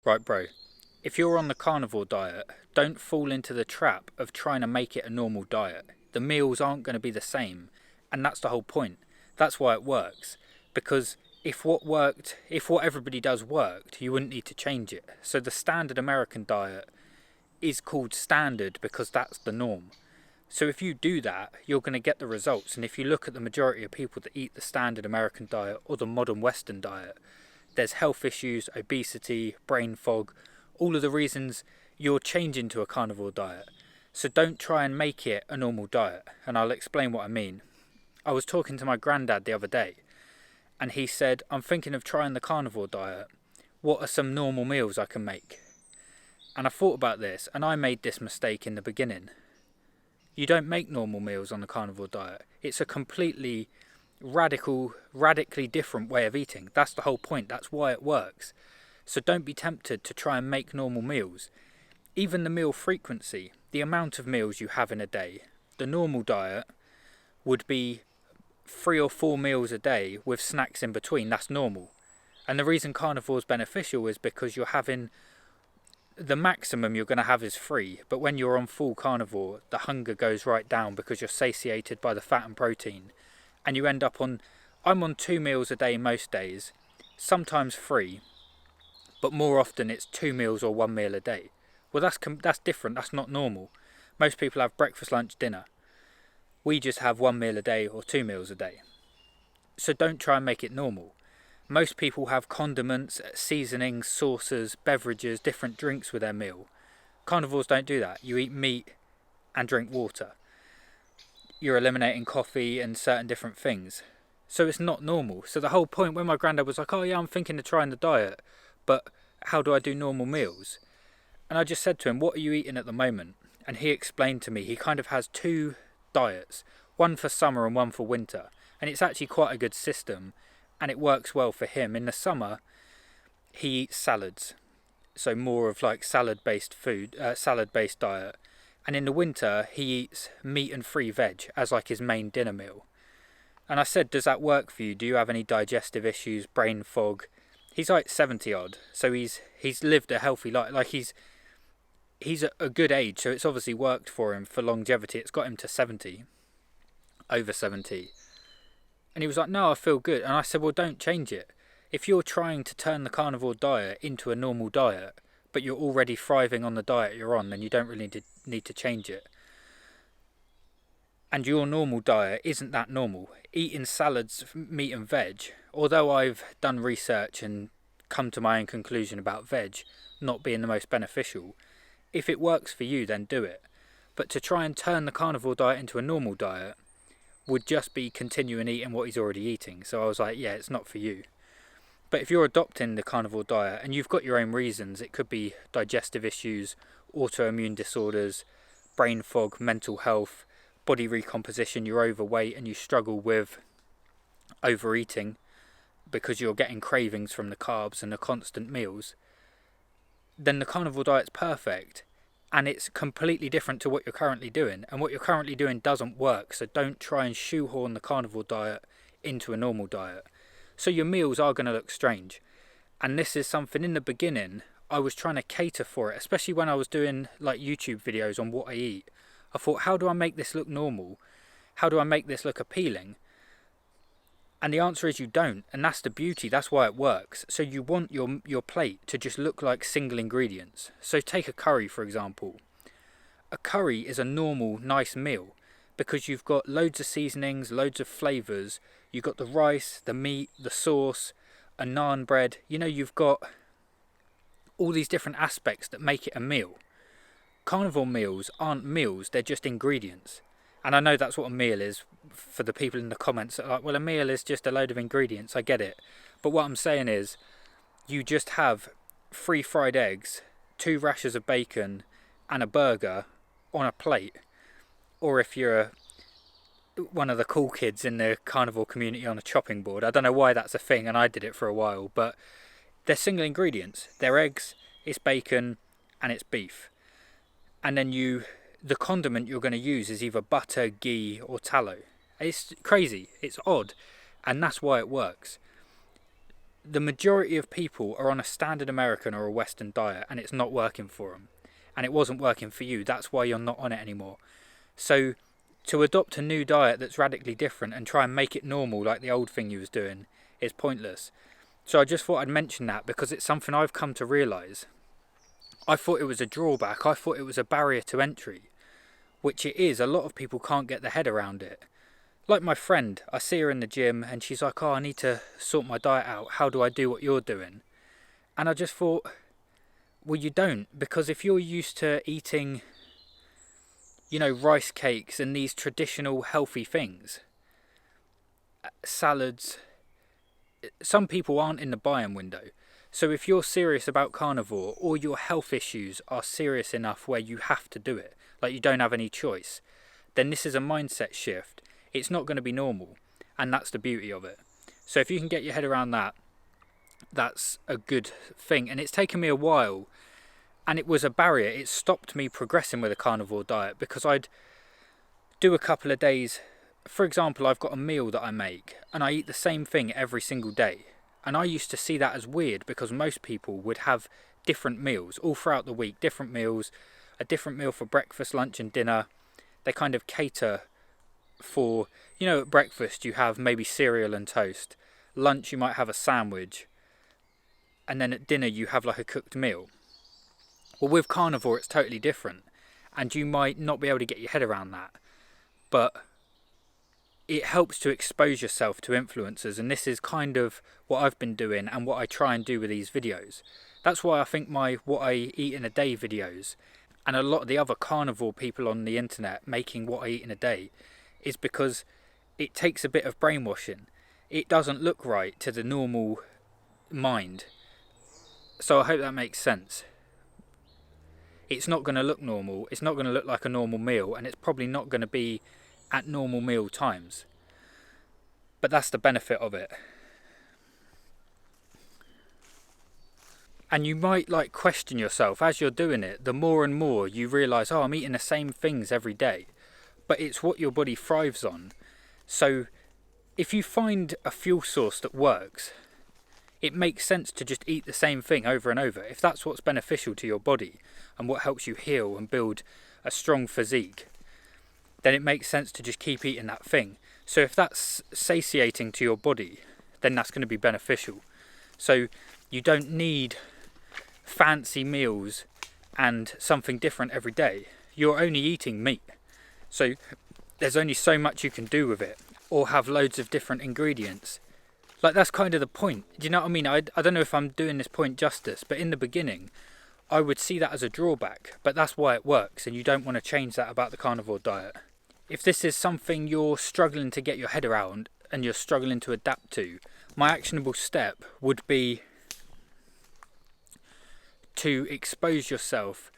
Right, bro. If you're on the carnivore diet, don't fall into the trap of trying to make it a normal diet. The meals aren't going to be the same, and that's the whole point. That's why it works. Because if what everybody does worked, you wouldn't need to change it. So the standard American diet is called standard because that's the norm. So if you do that, you're going to get the results. And if you look at the majority of people that eat the standard American diet or the modern Western diet, there's health issues, obesity, brain fog, all of the reasons you're changing to a carnivore diet. So don't try and make it a normal diet, and I'll explain what I mean. I was talking to my granddad the other day, and he said, I'm thinking of trying the carnivore diet. What are some normal meals I can make? And I thought about this, and I made this mistake in the beginning. You don't make normal meals on the carnivore diet. It's a completely radically different way of eating. That's the whole point. That's why it works. So don't be tempted to try and make normal meals. Even the meal frequency, the amount of meals you have in a day. The normal diet would be 3 or 4 meals a day with snacks in between. That's normal. And the reason carnivore is beneficial is because you're having the maximum you're going to have is 3, but when you're on full carnivore, the hunger goes right down because you're satiated by the fat and protein, and you end up on, I'm on 2 meals a day most days, sometimes 3, but more often it's 2 meals or 1 meal a day. Well, that's different. That's not normal. Most people have breakfast, lunch, dinner. We just have 1 meal a day or 2 meals a day. So don't try and make it normal. Most people have condiments, seasonings, sauces, beverages, different drinks with their meal. Carnivores don't do that. You eat meat and drink water. You're eliminating coffee and certain different things. So it's not normal. So the whole point when my granddad was like, oh yeah, I'm thinking of trying the diet, but how do I do normal meals? And I just said to him, what are you eating at the moment? And he explained to me, he kind of has 2 diets, one for summer and one for winter. And it's actually quite a good system. And it works well for him. In the summer, he eats salads, so more of like salad-based food, salad-based diet. And in the winter, he eats meat and free veg as like his main dinner meal. And I said, does that work for you? Do you have any digestive issues, brain fog? He's like 70 odd, so he's lived a healthy life. Like he's a good age, so it's obviously worked for him for longevity. It's got him to 70, over 70. And he was like, no, I feel good. And I said, well, don't change it. If you're trying to turn the carnivore diet into a normal diet, but you're already thriving on the diet you're on, then you don't really need to change it. And your normal diet isn't that normal. Eating salads, meat and veg, although I've done research and come to my own conclusion about veg not being the most beneficial, if it works for you, then do it. But to try and turn the carnivore diet into a normal diet would just be continuing eating what he's already eating. So I was like, yeah, it's not for you. But if you're adopting the carnivore diet and you've got your own reasons, it could be digestive issues, autoimmune disorders, brain fog, mental health, body recomposition, you're overweight and you struggle with overeating because you're getting cravings from the carbs and the constant meals, then the carnivore diet's perfect. And it's completely different to what you're currently doing. And what you're currently doing doesn't work. So don't try and shoehorn the carnivore diet into a normal diet. So your meals are going to look strange. And this is something in the beginning, I was trying to cater for it. Especially when I was doing like YouTube videos on what I eat. I thought, how do I make this look normal? How do I make this look appealing? And the answer is you don't. And that's the beauty. That's why it works. So you want your plate to just look like single ingredients. So take a curry, for example. A curry is a normal, nice meal because you've got loads of seasonings, loads of flavours. You've got the rice, the meat, the sauce, a naan bread. You know, you've got all these different aspects that make it a meal. Carnivore meals aren't meals. They're just ingredients. And I know that's what a meal is for the people in the comments that are like, well, a meal is just a load of ingredients. I get it. But what I'm saying is you just have 3 fried eggs, 2 rashers of bacon and a burger on a plate. Or if you're one of the cool kids in the carnivore community, on a chopping board. I don't know why that's a thing, and I did it for a while. But they're single ingredients. They're eggs, it's bacon and it's beef. And then the condiment you're going to use is either butter, ghee or tallow. It's crazy, it's odd, and that's why it works. the majority of people are on a standard American or a Western diet and it's not working for them. And it wasn't working for you. That's why you're not on it anymore. So to adopt a new diet that's radically different and try and make it normal like the old thing you was doing is pointless. So I just thought I'd mention that because it's something I've come to realise. I thought it was a drawback. I thought it was a barrier to entry, which it is. A lot of people can't get their head around it. Like my friend, I see her in the gym and she's like, oh, I need to sort my diet out. How do I do what you're doing? And I just thought, well, you don't, because if you're used to eating, rice cakes and these traditional healthy things, salads, some people aren't in the buy-in window. So if you're serious about carnivore or your health issues are serious enough where you have to do it, like you don't have any choice, then this is a mindset shift. It's not going to be normal, and that's the beauty of it. So if you can get your head around that, that's a good thing. And it's taken me a while, and it was a barrier. It stopped me progressing with a carnivore diet because I'd do a couple of days. For example, I've got a meal that I make and I eat the same thing every single day. And I used to see that as weird because most people would have different meals all throughout the week, different meals, a different meal for breakfast, lunch and dinner. They kind of cater for, at breakfast you have maybe cereal and toast. Lunch you might have a sandwich. And then at dinner you have like a cooked meal. Well, with carnivore it's totally different. And you might not be able to get your head around that. But it helps to expose yourself to influencers, and this is kind of what I've been doing and what I try and do with these videos. That's why I think my what I eat in a day videos and a lot of the other carnivore people on the internet making what I eat in a day is because it takes a bit of brainwashing. It doesn't look right to the normal mind. So I hope that makes sense. It's not going to look normal, it's not going to look like a normal meal, and it's probably not going to be at normal meal times. But that's the benefit of it. And you might question yourself as you're doing it. The more and more you realise, I'm eating the same things every day. But it's what your body thrives on. So if you find a fuel source that works, it makes sense to just eat the same thing over and over. If that's what's beneficial to your body and what helps you heal and build a strong physique, then it makes sense to just keep eating that thing. So if that's satiating to your body, then that's going to be beneficial. So you don't need fancy meals and something different every day. You're only eating meat. So there's only so much you can do with it, or have loads of different ingredients. That's kind of the point. Do you know what I mean? I don't know if I'm doing this point justice, but in the beginning, I would see that as a drawback, but that's why it works, and you don't want to change that about the carnivore diet. If this is something you're struggling to get your head around and you're struggling to adapt to, my actionable step would be to expose yourself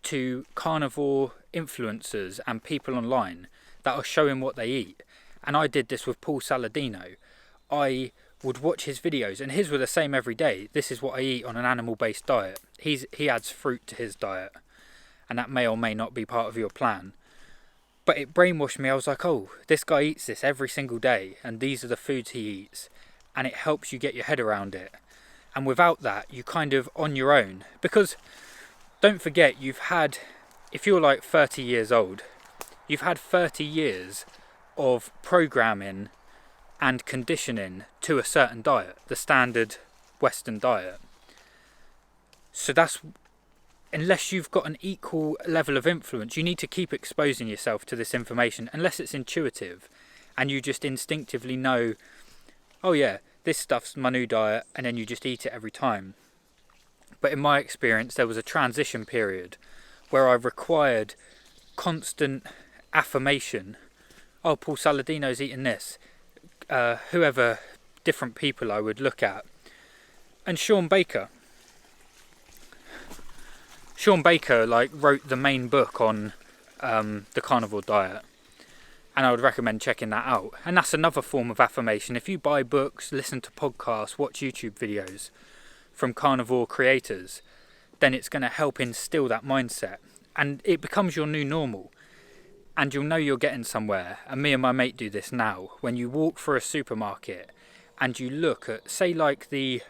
to carnivore influencers and people online that are showing what they eat. And I did this with Paul Saladino. I would watch his videos, and his were the same every day. This is what I eat on an animal-based diet. He adds fruit to his diet, and that may or may not be part of your plan. But it brainwashed me. I was like, oh, this guy eats this every single day, and these are the foods he eats. And it helps you get your head around it. And without that, you kind of on your own. Because don't forget, if you're 30 years old, you've had 30 years of programming and conditioning to a certain diet, the standard Western diet. So unless you've got an equal level of influence, you need to keep exposing yourself to this information, unless it's intuitive and you just instinctively know, oh yeah, this stuff's my new diet, and then you just eat it every time. But in my experience, there was a transition period where I required constant affirmation. Oh, Paul Saladino's eating this. Whoever, different people I would look at. And Sean Baker wrote the main book on the carnivore diet, and I would recommend checking that out. And that's another form of affirmation. If you buy books, listen to podcasts, watch YouTube videos from carnivore creators, then it's going to help instill that mindset, and it becomes your new normal, and you'll know you're getting somewhere. And me and my mate do this now. When you walk through a supermarket and you look at, say, the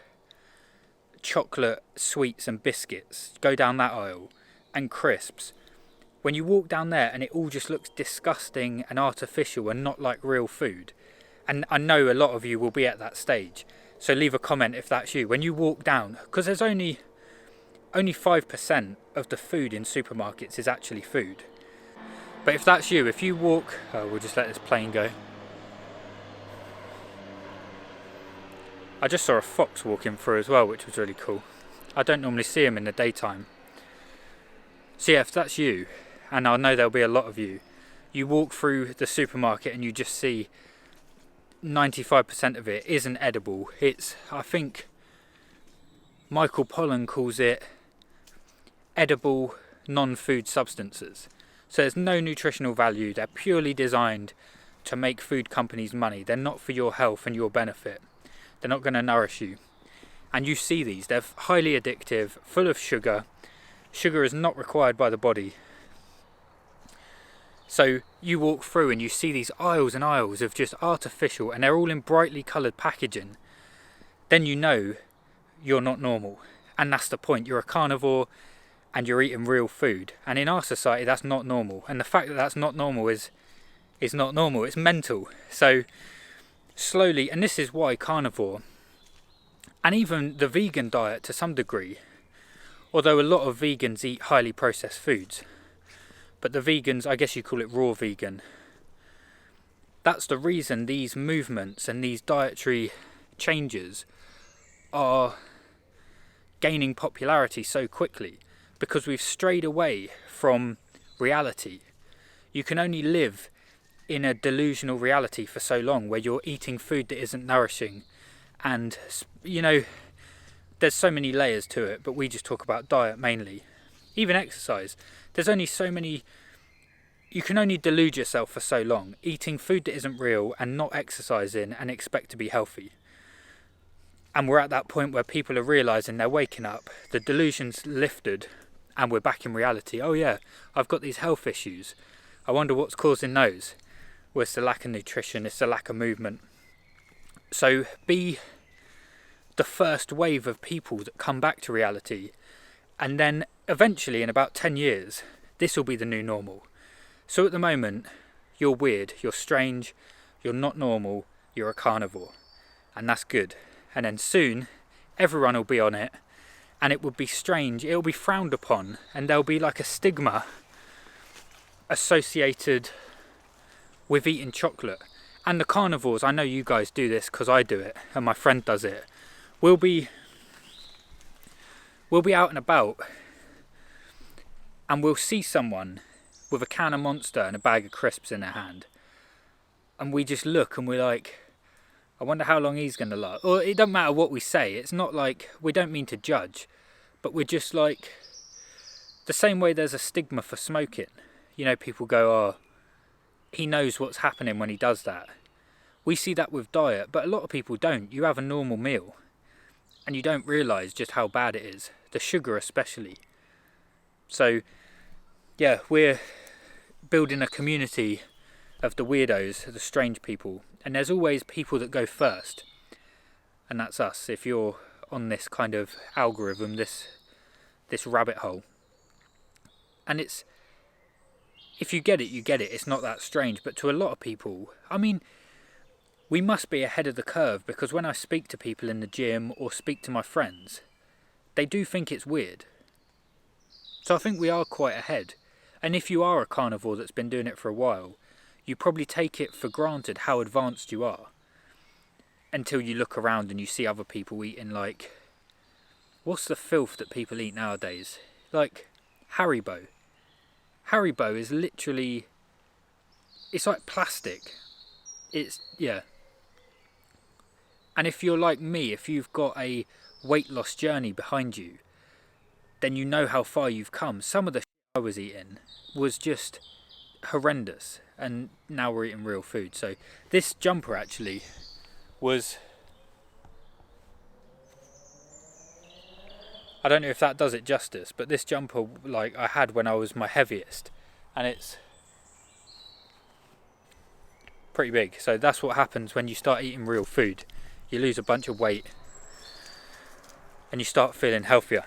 chocolate, sweets and biscuits, go down that aisle, and crisps. When you walk down there and it all just looks disgusting and artificial and not like real food. And I know a lot of you will be at that stage, so leave a comment if that's you. When you walk down, because there's only 5% of the food in supermarkets is actually food. But if that's you, if you walk, we'll just let this plane go. I just saw a fox walking through as well, which was really cool. I don't normally see them in the daytime. So yeah, if that's you, and I know there'll be a lot of you, you walk through the supermarket and you just see 95% of it isn't edible. It's, I think Michael Pollan calls it edible non-food substances. So there's no nutritional value. They're purely designed to make food companies money. They're not for your health and your benefit. They're not going to nourish you. And you see these, they're highly addictive, full of sugar. Sugar is not required by the body. So you walk through and you see these aisles and aisles of just artificial, and they're all in brightly coloured packaging. Then you know you're not normal. And that's the point. You're a carnivore and you're eating real food. And in our society, that's not normal. And the fact that that's not normal is not normal. It's mental. So slowly, and this is why carnivore, and even the vegan diet to some degree, although a lot of vegans eat highly processed foods, but the vegans, I guess you call it raw vegan, that's the reason these movements and these dietary changes are gaining popularity so quickly, because we've strayed away from reality. You can only live in a delusional reality for so long, where you're eating food that isn't nourishing. And you know, there's so many layers to it, but we just talk about diet mainly. Even exercise, there's only so many, you can only delude yourself for so long, eating food that isn't real and not exercising and expect to be healthy. And we're at that point where people are realising, they're waking up, the delusion's lifted, and we're back in reality. Oh yeah, I've got these health issues, I wonder what's causing those. Well, it's the lack of nutrition, it's the lack of movement. So be the first wave of people that come back to reality, and then eventually in about 10 years this will be the new normal. So at the moment you're weird, you're strange, you're not normal, you're a carnivore, and that's good. And then soon everyone will be on it, and it will be strange, it will be frowned upon, and there'll be like a stigma associated with eating chocolate. And the carnivores, I know you guys do this because I do it and my friend does it, we'll be out and about and we'll see someone with a can of Monster and a bag of crisps in their hand, and we just look and we're like, I wonder how long he's going to last. Or it doesn't matter what we say, it's not like, we don't mean to judge, but we're just like, the same way there's a stigma for smoking. You know, people go, oh, he knows what's happening when he does that. We see that with diet, but a lot of people don't. You have a normal meal and you don't realise just how bad it is, the sugar especially. So yeah, we're building a community of the weirdos, the strange people, and there's always people that go first, and that's us. If you're on this kind of algorithm, this rabbit hole, and it's, if you get it, you get it. It's not that strange. But to a lot of people, I mean, we must be ahead of the curve, because when I speak to people in the gym or speak to my friends, they do think it's weird. So I think we are quite ahead. And if you are a carnivore that's been doing it for a while, you probably take it for granted how advanced you are, until you look around and you see other people eating, like, what's the filth that people eat nowadays? Like Haribo. Haribo is literally, it's like plastic. It's, yeah. And if you're like me, if you've got a weight loss journey behind you, then you know how far you've come. Some of the shit I was eating was just horrendous, and now we're eating real food. So this jumper actually was, I don't know if that does it justice, but this jumper, like, I had when I was my heaviest, and it's pretty big. So that's what happens when you start eating real food. You lose a bunch of weight. and you start feeling healthier.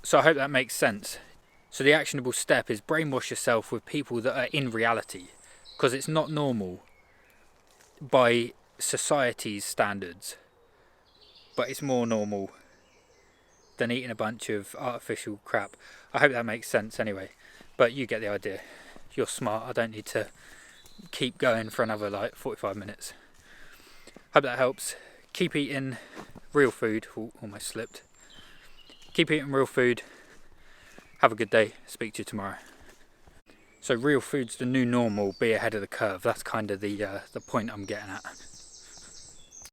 So I hope that makes sense. So the actionable step is brainwash yourself with people that are in reality, because it's not normal by society's standards, but it's more normal than eating a bunch of artificial crap. I hope that makes sense anyway, but you get the idea. You're smart. I don't need to keep going for another like 45 minutes. Hope that helps. Keep eating real food. Ooh, almost slipped. Keep eating real food. Have a good day. Speak to you tomorrow. So real food's the new normal. Be ahead of the curve. That's kind of the point I'm getting at.